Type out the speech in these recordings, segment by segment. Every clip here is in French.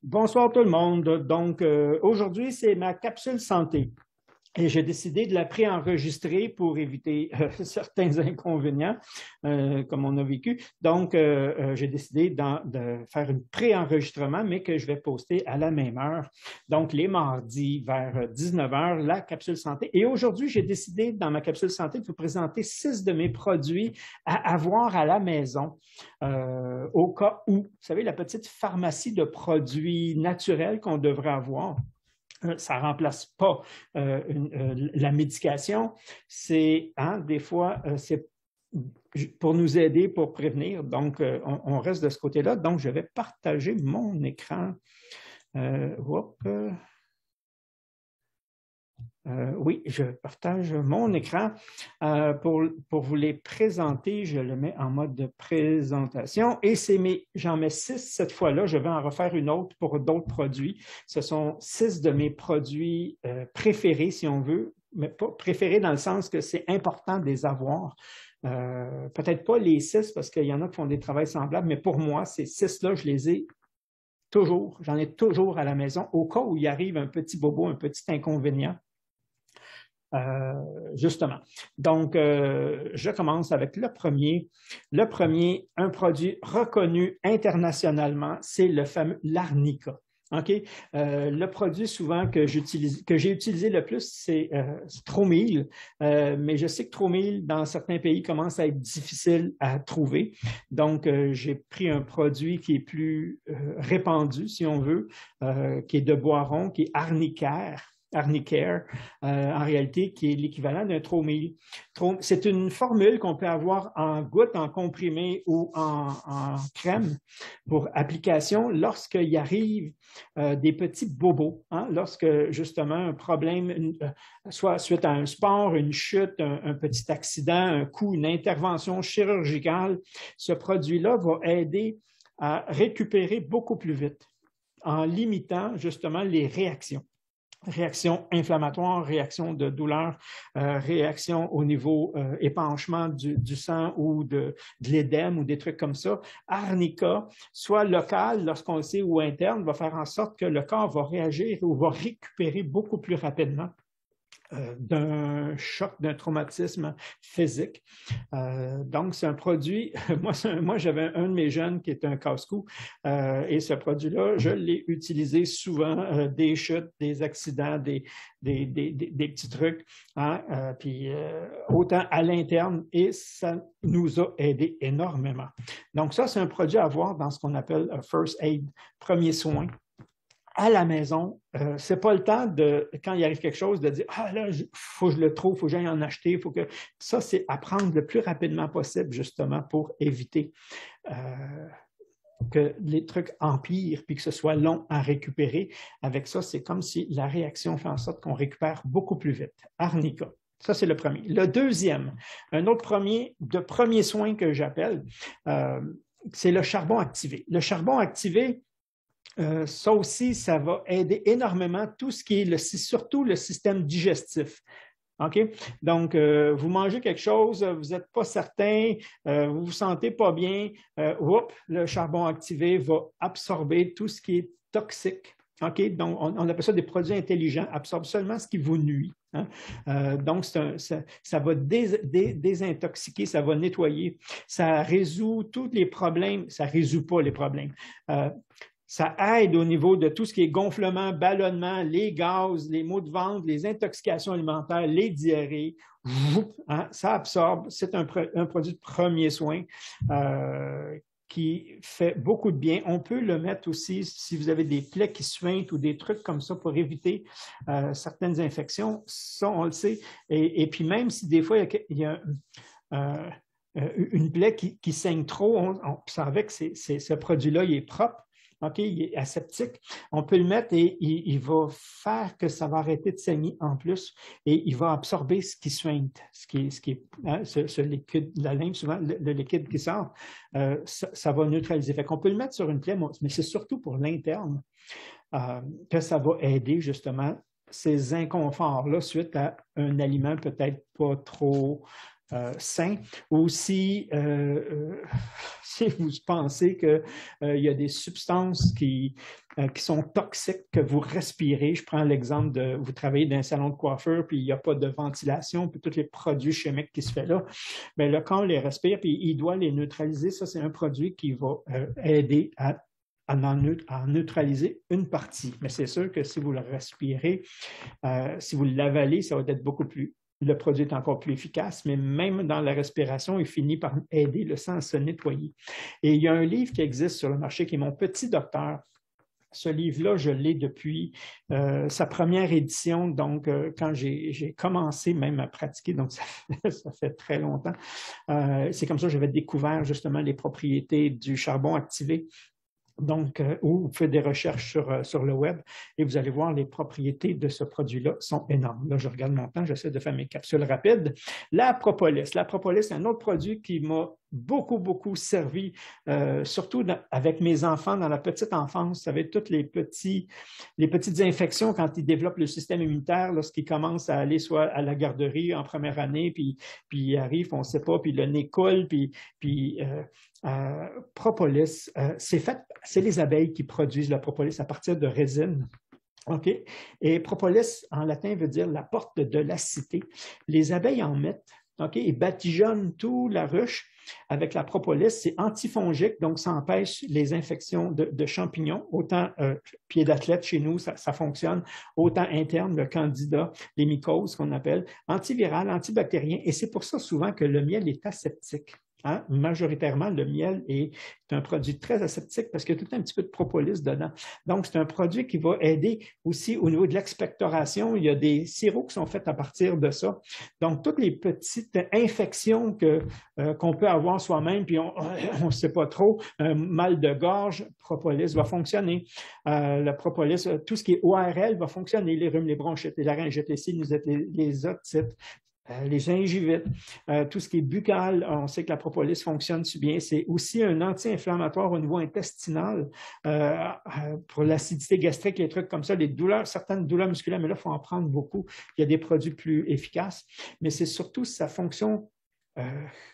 Bonsoir tout le monde. Donc, aujourd'hui, c'est ma capsule santé. Et j'ai décidé de la préenregistrer pour éviter certains inconvénients, comme on a vécu. Donc, j'ai décidé de faire un préenregistrement, mais que je vais poster à la même heure. Donc, les mardis vers 19 heures, la capsule santé. Et aujourd'hui, j'ai décidé, dans ma capsule santé, de vous présenter 6 de mes produits à avoir à la maison, au cas où, vous savez, la petite pharmacie de produits naturels qu'on devrait avoir. Ça ne remplace pas la médication. C'est, des fois, c'est pour nous aider, pour prévenir. Donc, on reste de ce côté-là. Donc, je vais partager mon écran. Oui, je partage mon écran. Pour vous les présenter, je le mets en mode de présentation et j'en mets 6 cette fois-là. Je vais en refaire une autre pour d'autres produits. Ce sont 6 de mes produits préférés, si on veut, mais pas préférés dans le sens que c'est important de les avoir. Peut-être pas les 6 parce qu'il y en a qui font des travaux semblables, mais pour moi, ces 6-là, je les ai toujours. J'en ai toujours à la maison au cas où il arrive un petit bobo, un petit inconvénient. Justement. Donc, je commence avec le premier. Le premier, un produit reconnu internationalement, c'est le fameux l'Arnica. OK? Le produit souvent que j'ai utilisé le plus, c'est Tromil, mais je sais que Tromil, dans certains pays, commence à être difficile à trouver. Donc, j'ai pris un produit qui est plus répandu, si on veut, qui est de Boiron, qui est Arnicare. En réalité, qui est l'équivalent d'un Tromil. C'est une formule qu'on peut avoir en gouttes, en comprimé ou en crème pour application lorsqu'il arrive des petits bobos, lorsque justement un problème, soit suite à un sport, une chute, un petit accident, un coup, une intervention chirurgicale, ce produit-là va aider à récupérer beaucoup plus vite en limitant justement les réactions. Réaction inflammatoire, réaction de douleur, réaction au niveau épanchement du sang ou de l'édème ou des trucs comme ça. Arnica, soit local lorsqu'on le sait ou interne, va faire en sorte que le corps va réagir ou va récupérer beaucoup plus rapidement d'un choc, d'un traumatisme physique. Donc, c'est un produit, moi j'avais un de mes jeunes qui est un casse-cou et ce produit-là, je l'ai utilisé souvent, des chutes, des accidents, des petits trucs, puis autant à l'interne et ça nous a aidé énormément. Donc, ça, c'est un produit à avoir dans ce qu'on appelle First Aid, premier soin. À la maison, c'est pas le temps de, quand il arrive quelque chose, de dire « Ah là, faut que je le trouve, faut que j'aille en acheter, faut que… » Ça, c'est à prendre le plus rapidement possible, justement, pour éviter que les trucs empirent puis que ce soit long à récupérer. Avec ça, c'est comme si la réaction fait en sorte qu'on récupère beaucoup plus vite. Arnica. Ça, c'est le premier. Le deuxième, un autre premier soin que j'appelle, c'est le charbon activé. Le charbon activé, ça aussi, ça va aider énormément tout ce qui est surtout le système digestif. OK? Donc, vous mangez quelque chose, vous n'êtes pas certain, vous ne vous sentez pas bien, le charbon activé va absorber tout ce qui est toxique. OK? Donc, on appelle ça des produits intelligents, absorbe seulement ce qui vous nuit. Donc, ça va désintoxiquer, ça va nettoyer, ça résout tous les problèmes, ça ne résout pas les problèmes. Ça aide au niveau de tout ce qui est gonflement, ballonnement, les gaz, les maux de ventre, les intoxications alimentaires, les diarrhées. Ça absorbe. C'est un produit de premier soin qui fait beaucoup de bien. On peut le mettre aussi si vous avez des plaies qui suintent ou des trucs comme ça pour éviter certaines infections. Ça, on le sait. Et puis même si des fois, il y a une plaie qui saigne trop, on savait que ce produit-là, il est propre. OK, il est aseptique. On peut le mettre et il va faire que ça va arrêter de saigner en plus et il va absorber ce qui suinte, ce liquide, la lymphe, souvent, le liquide qui sort, ça va neutraliser. Fait qu'on peut le mettre sur une plaie, mais c'est surtout pour l'interne que ça va aider justement ces inconforts-là suite à un aliment peut-être pas trop sain. Aussi, si vous pensez qu'il y a des substances qui sont toxiques que vous respirez, je prends l'exemple de vous travaillez dans un salon de coiffeur, puis il n'y a pas de ventilation, puis tous les produits chimiques qui se font là, bien, le corps les respire, puis il doit les neutraliser. Ça, c'est un produit qui va aider à neutraliser une partie. Mais c'est sûr que si vous le respirez, si vous l'avalez, ça va être beaucoup plus. Le produit est encore plus efficace, mais même dans la respiration, il finit par aider le sang à se nettoyer. Et il y a un livre qui existe sur le marché qui est Mon petit docteur. Ce livre-là, je l'ai depuis sa première édition, donc quand j'ai commencé même à pratiquer, donc ça fait très longtemps. C'est comme ça que j'avais découvert justement les propriétés du charbon activé. Donc, vous faites des recherches sur le web et vous allez voir les propriétés de ce produit-là sont énormes. Là, je regarde mon temps, j'essaie de faire mes capsules rapides. La propolis. La propolis, c'est un autre produit qui m'a beaucoup servi, surtout avec mes enfants dans la petite enfance. Vous savez, toutes les petites infections quand ils développent le système immunitaire, lorsqu'ils commencent à aller soit à la garderie en première année, puis ils arrivent, on ne sait pas, puis le nez coule, puis propolis, c'est les abeilles qui produisent la propolis à partir de résine. OK? Et propolis, en latin, veut dire la porte de la cité. Les abeilles en mettent, OK? Ils badigeonnent toute la ruche avec la propolis. C'est antifongique, donc ça empêche les infections de champignons. Autant pied d'athlète chez nous, ça fonctionne. Autant interne, le candida, les mycoses qu'on appelle, antiviral, antibactérien. Et c'est pour ça souvent que le miel est aseptique. Hein? Majoritairement, le miel est un produit très aseptique parce qu'il y a tout un petit peu de propolis dedans. Donc, c'est un produit qui va aider aussi au niveau de l'expectoration. Il y a des sirops qui sont faits à partir de ça. Donc, toutes les petites infections qu'on peut avoir soi-même, puis on ne sait pas trop, un mal de gorge, propolis va fonctionner. Le propolis, tout ce qui est ORL va fonctionner, les rhumes, les bronchites, les laryngites, les sinusites, les otites. Les gingivites, tout ce qui est buccal, on sait que la propolis fonctionne bien. C'est aussi un anti-inflammatoire au niveau intestinal pour l'acidité gastrique, les trucs comme ça, les douleurs, certaines douleurs musculaires, mais là, il faut en prendre beaucoup. Il y a des produits plus efficaces, mais c'est surtout sa fonction.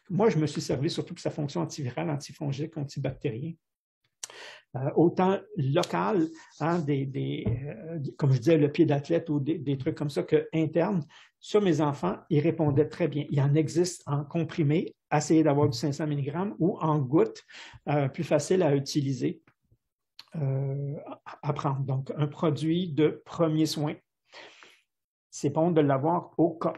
Moi, je me suis servi surtout de sa fonction antivirale, antifongique, antibactérien. Autant local, hein, comme je disais, le pied d'athlète ou des trucs comme ça, que interne. Sur mes enfants, ils répondaient très bien. Il en existe en comprimé, essayez d'avoir du 500 mg ou en gouttes, plus facile à utiliser, à prendre. Donc, un produit de premier soin. C'est bon de l'avoir au cas.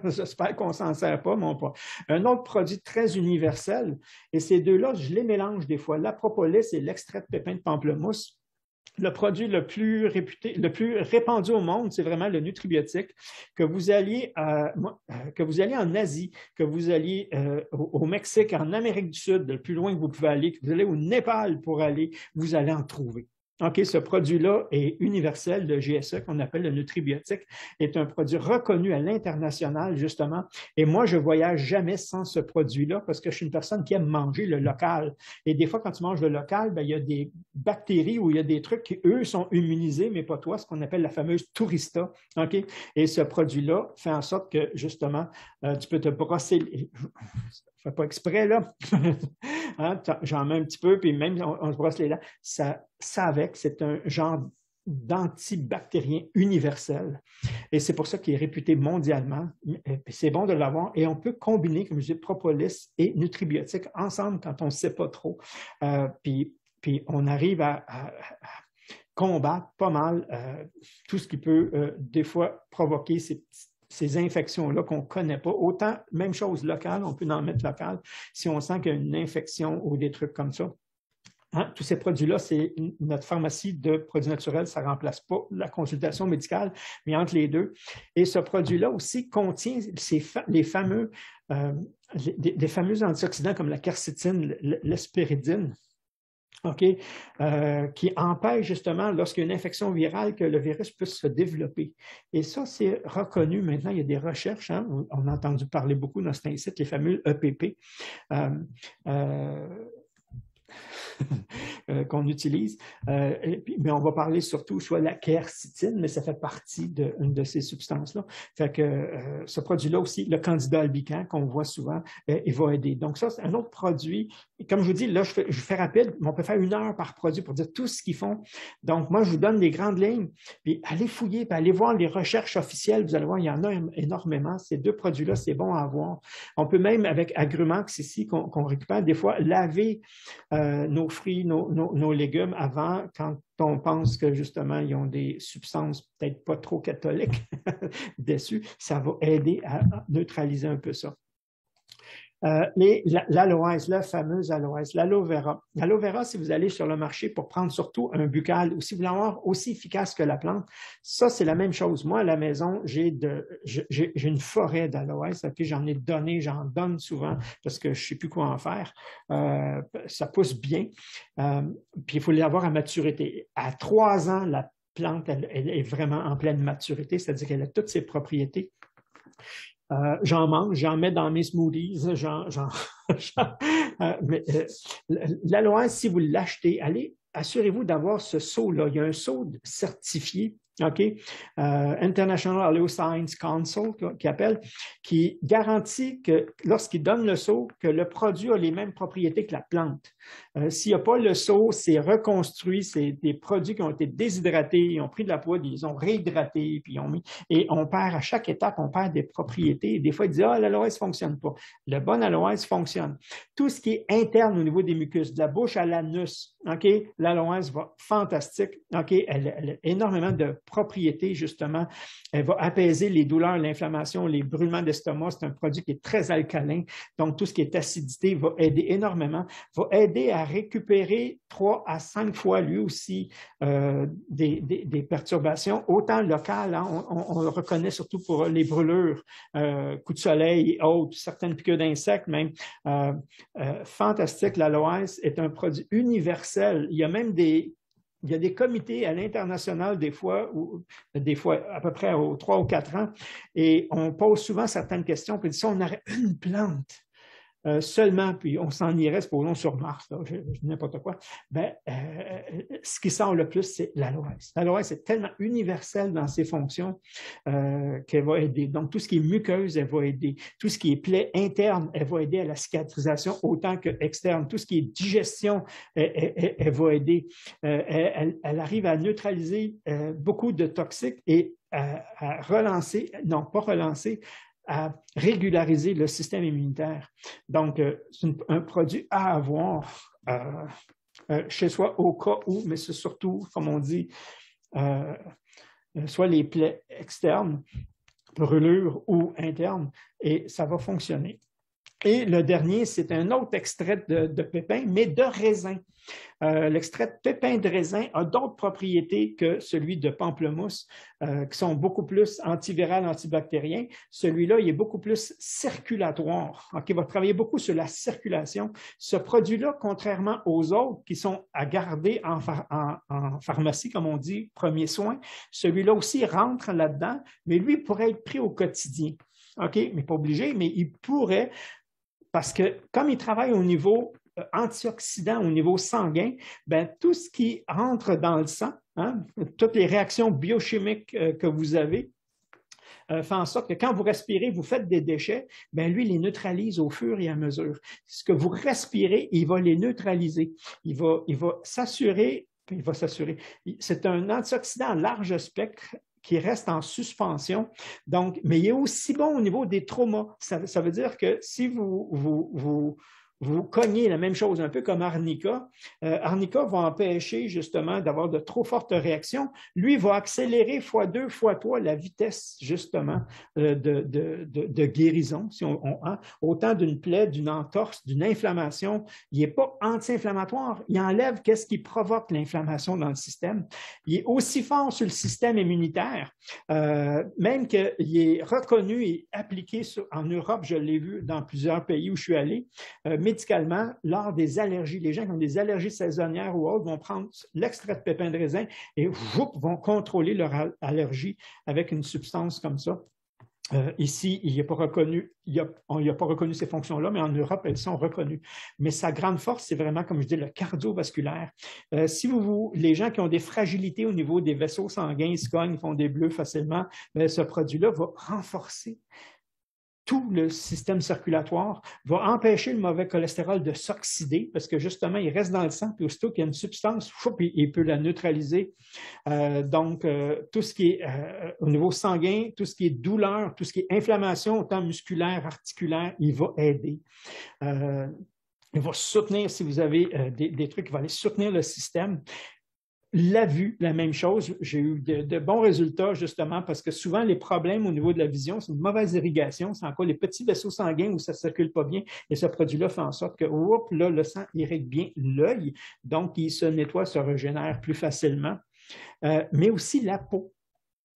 J'espère qu'on ne s'en sert pas, mais pas. Un autre produit très universel, et ces deux-là, je les mélange des fois. La propolis et l'extrait de pépins de pamplemousse. Le produit le plus répandu au monde, c'est vraiment le nutribiotique. Que vous alliez en Asie, que vous alliez au Mexique, en Amérique du Sud, le plus loin que vous pouvez aller, que vous allez au Népal pour aller, vous allez en trouver. OK, ce produit-là est universel, le GSE, qu'on appelle le nutribiotique, est un produit reconnu à l'international, justement. Et moi, je ne voyage jamais sans ce produit-là parce que je suis une personne qui aime manger le local. Et des fois, quand tu manges le local, bien, il y a des bactéries ou il y a des trucs qui, eux, sont immunisés, mais pas toi, ce qu'on appelle la fameuse tourista. OK? Et ce produit-là fait en sorte que, justement, tu peux te brosser. Je ne fais pas exprès, là. Hein, j'en mets un petit peu, puis même on se brosse les dents. Ça avec, c'est un genre d'antibactérien universel. Et c'est pour ça qu'il est réputé mondialement. C'est bon de l'avoir. Et on peut combiner, comme je dis, propolis et nutribiotiques ensemble quand on ne sait pas trop. Puis on arrive à combattre pas mal tout ce qui peut des fois provoquer ces infections-là qu'on ne connaît pas. Autant, même chose locale, on peut en mettre local si on sent qu'il y a une infection ou des trucs comme ça. Hein? Tous ces produits-là, c'est notre pharmacie de produits naturels, ça ne remplace pas la consultation médicale, mais entre les deux. Et ce produit-là aussi contient les fameux antioxydants comme la quercétine, l'hespéridine. OK, qui empêche justement, lorsqu'il y a une infection virale, que le virus puisse se développer. Et ça, c'est reconnu maintenant. Il y a des recherches, hein, on a entendu parler beaucoup dans cet incite, les fameux EPP. qu'on utilise. Mais on va parler surtout soit de la quercétine, mais ça fait partie d'une de ces substances-là. Fait que ce produit-là aussi, le candidat albicans qu'on voit souvent, il va aider. Donc ça, c'est un autre produit. Et comme je vous dis, là, je fais rapide, mais on peut faire 1 heure par produit pour dire tout ce qu'ils font. Donc moi, je vous donne les grandes lignes, puis allez fouiller, puis allez voir les recherches officielles. Vous allez voir, il y en a énormément. Ces 2 produits-là, c'est bon à avoir. On peut même, avec Agrumax ici, qu'on récupère, des fois, laver nos fruits, nos légumes avant, quand on pense que justement, ils ont des substances peut-être pas trop catholiques dessus, ça va aider à neutraliser un peu ça. L'aloès, la fameuse aloès, l'aloe vera. L'aloe vera, si vous allez sur le marché pour prendre surtout un buccal ou si vous voulez avoir aussi efficace que la plante, ça, c'est la même chose. Moi, à la maison, j'ai une forêt d'aloès. Okay? J'en ai donné, j'en donne souvent parce que je ne sais plus quoi en faire. Ça pousse bien. Puis, il faut l'avoir à maturité. À 3 ans, la plante, elle est vraiment en pleine maturité, c'est-à-dire qu'elle a toutes ses propriétés. J'en mange, j'en mets dans mes smoothies, l'aloès, si vous l'achetez, allez, assurez-vous d'avoir ce seau-là. Il y a un seau certifié, OK? International Aloe Science Council, qui garantit que lorsqu'il donne le seau, que le produit a les mêmes propriétés que la plante. S'il n'y a pas le seau, c'est reconstruit, c'est des produits qui ont été déshydratés, ils ont pris de la poudre, ils ont réhydraté, puis ils ont mis, et on perd à chaque étape, on perd des propriétés. Et des fois, ils disent, l'aloès ne fonctionne pas. Le bon aloès fonctionne. Tout ce qui est interne au niveau des mucus, de la bouche à l'anus, OK? L'aloès va fantastique, OK? Elle a énormément de propriétés, justement. Elle va apaiser les douleurs, l'inflammation, les brûlements d'estomac. C'est un produit qui est très alcalin. Donc, tout ce qui est acidité va aider énormément, va aider à récupérer 3 à 5 fois, lui aussi, des perturbations, autant locales, hein, on le reconnaît surtout pour les brûlures, coups de soleil et autres, certaines piqûres d'insectes même. Fantastique, l'aloès est un produit universel. Il y a même des comités à l'international des fois à peu près aux 3 ou 4 ans, et on pose souvent certaines questions, puis si on aurait une plante seulement, puis on s'en irait, supposons, sur Mars, là, n'importe quoi, ce qui sort le plus, c'est l'aloès. L'aloès est tellement universel dans ses fonctions qu'elle va aider. Donc, tout ce qui est muqueuse, elle va aider. Tout ce qui est plaie interne, elle va aider à la cicatrisation autant qu'externe. Tout ce qui est digestion, elle va aider. Elle arrive à neutraliser beaucoup de toxiques et à relancer, non, pas relancer, à régulariser le système immunitaire. Donc, c'est un produit à avoir chez soi au cas où, mais c'est surtout, comme on dit, soit les plaies externes, brûlures ou internes, et ça va fonctionner. Et le dernier, c'est un autre extrait de pépins, mais de raisin. L'extrait de pépins de raisin a d'autres propriétés que celui de pamplemousse, qui sont beaucoup plus antivirales, antibactériens. Celui-là, il est beaucoup plus circulatoire. Donc, il va travailler beaucoup sur la circulation. Ce produit-là, contrairement aux autres qui sont à garder en pharmacie, comme on dit, premier soin, celui-là aussi rentre là-dedans, mais lui pourrait être pris au quotidien. OK, mais pas obligé, mais il pourrait, parce que comme il travaille au niveau antioxydant, au niveau sanguin, tout ce qui entre dans le sang, hein, toutes les réactions biochimiques que vous avez, fait en sorte que quand vous respirez, vous faites des déchets, lui, il les neutralise au fur et à mesure. Ce que vous respirez, il va les neutraliser. Il va s'assurer, c'est un antioxydant à large spectre qui reste en suspension. Donc, mais il est aussi bon au niveau des traumas. Ça veut dire que si vous cognez la même chose, un peu comme arnica. Arnica va empêcher justement d'avoir de trop fortes réactions. Lui va accélérer x2, x3 la vitesse justement de guérison. Si hein, autant d'une plaie, d'une entorse, d'une inflammation, il n'est pas anti-inflammatoire. Il enlève qu'est-ce qui provoque l'inflammation dans le système. Il est aussi fort sur le système immunitaire, même qu'il est reconnu et appliqué en Europe, je l'ai vu dans plusieurs pays où je suis allé, médicalement, lors des allergies. Les gens qui ont des allergies saisonnières ou autres vont prendre l'extrait de pépins de raisin et vont contrôler leur allergie avec une substance comme ça. Ici, il n'a pas reconnu, on n'a pas reconnu ces fonctions-là, mais en Europe, elles sont reconnues. Mais sa grande force, c'est vraiment, comme je dis, le cardiovasculaire. Si les gens qui ont des fragilités au niveau des vaisseaux sanguins, ils se cognent, ils font des bleus facilement, bien, ce produit-là va renforcer tout le système circulatoire, va empêcher le mauvais cholestérol de s'oxyder parce que justement, il reste dans le sang, puis aussitôt qu'il y a une substance, il peut la neutraliser. Donc, tout ce qui est au niveau sanguin, tout ce qui est douleur, tout ce qui est inflammation, autant musculaire, articulaire, il va aider. Il va soutenir, si vous avez des trucs, il va aller soutenir le système. La vue, la même chose. J'ai eu de bons résultats justement parce que souvent les problèmes au niveau de la vision, c'est une mauvaise irrigation, c'est encore les petits vaisseaux sanguins où ça ne circule pas bien et ce produit-là fait en sorte que là, le sang irrigue bien l'œil, donc il se nettoie, se régénère plus facilement, mais aussi la peau.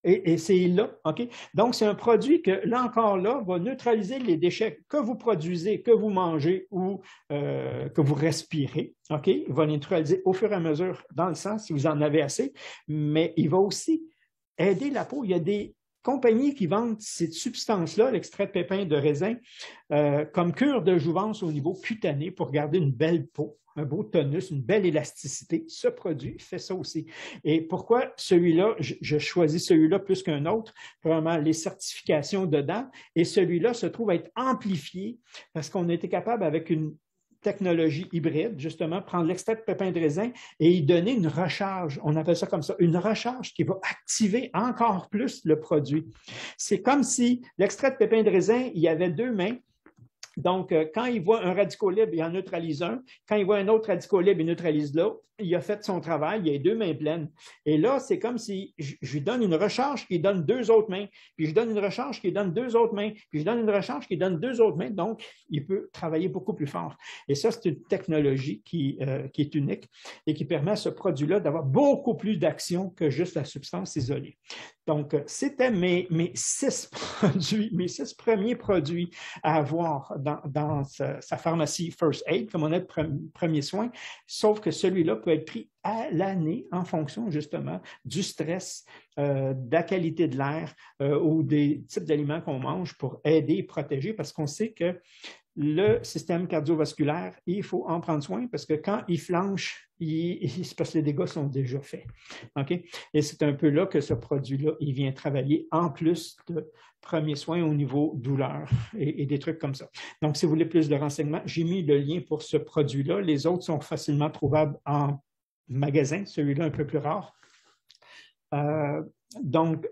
Et c'est là, OK? Donc, c'est un produit que, là encore, là, va neutraliser les déchets que vous produisez, que vous mangez ou que vous respirez, OK? Il va neutraliser au fur et à mesure dans le sang si vous en avez assez, mais il va aussi aider la peau. Il y a des compagnies qui vendent cette substance-là, l'extrait de pépins de raisin, comme cure de jouvence au niveau cutané pour garder une belle peau, un beau tonus, une belle élasticité. Ce produit fait ça aussi. Et pourquoi celui-là, je choisis celui-là plus qu'un autre? Vraiment, les certifications dedans. Et celui-là se trouve être amplifié parce qu'on a été capable, avec une technologie hybride, justement, prendre l'extrait de pépins de raisin et y donner une recharge. On appelle ça comme ça, une recharge qui va activer encore plus le produit. C'est comme si l'extrait de pépins de raisin, il y avait deux mains. Donc, quand il voit un radicaux libre, il en neutralise un. Quand il voit un autre radicaux libre, il neutralise l'autre. Il a fait son travail, il a deux mains pleines. Et là, c'est comme si je lui donne une recharge qui donne deux autres mains, puis je donne une recharge qui donne deux autres mains, puis je donne une recharge qui donne deux autres mains. Donc, il peut travailler beaucoup plus fort. Et ça, c'est une technologie qui est unique et qui permet à ce produit-là d'avoir beaucoup plus d'action que juste la substance isolée. Donc, c'était mes 6 produits, mes 6 premiers produits à avoir dans sa pharmacie First Aid, comme on a de premiers soins, sauf que celui-là peut être pris à l'année en fonction justement du stress, de la qualité de l'air ou des types d'aliments qu'on mange pour aider et protéger parce qu'on sait que le système cardiovasculaire, il faut en prendre soin parce que quand il flanche, c'est parce que les dégâts sont déjà faits. Okay? Et c'est un peu là que ce produit-là, il vient travailler en plus de premiers soins au niveau douleur et des trucs comme ça. Donc, si vous voulez plus de renseignements, j'ai mis le lien pour ce produit-là. Les autres sont facilement trouvables en magasin, celui-là un peu plus rare. Donc,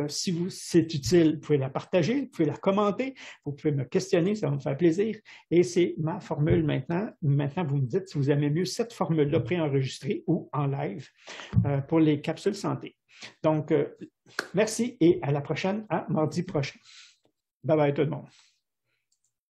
si c'est utile, vous pouvez la partager, vous pouvez la commenter, vous pouvez me questionner, ça va me faire plaisir. Et c'est ma formule maintenant. Maintenant, vous me dites si vous aimez mieux cette formule-là préenregistrée ou en live pour les capsules santé. Donc, merci et à la prochaine, à mardi prochain. Bye bye tout le monde.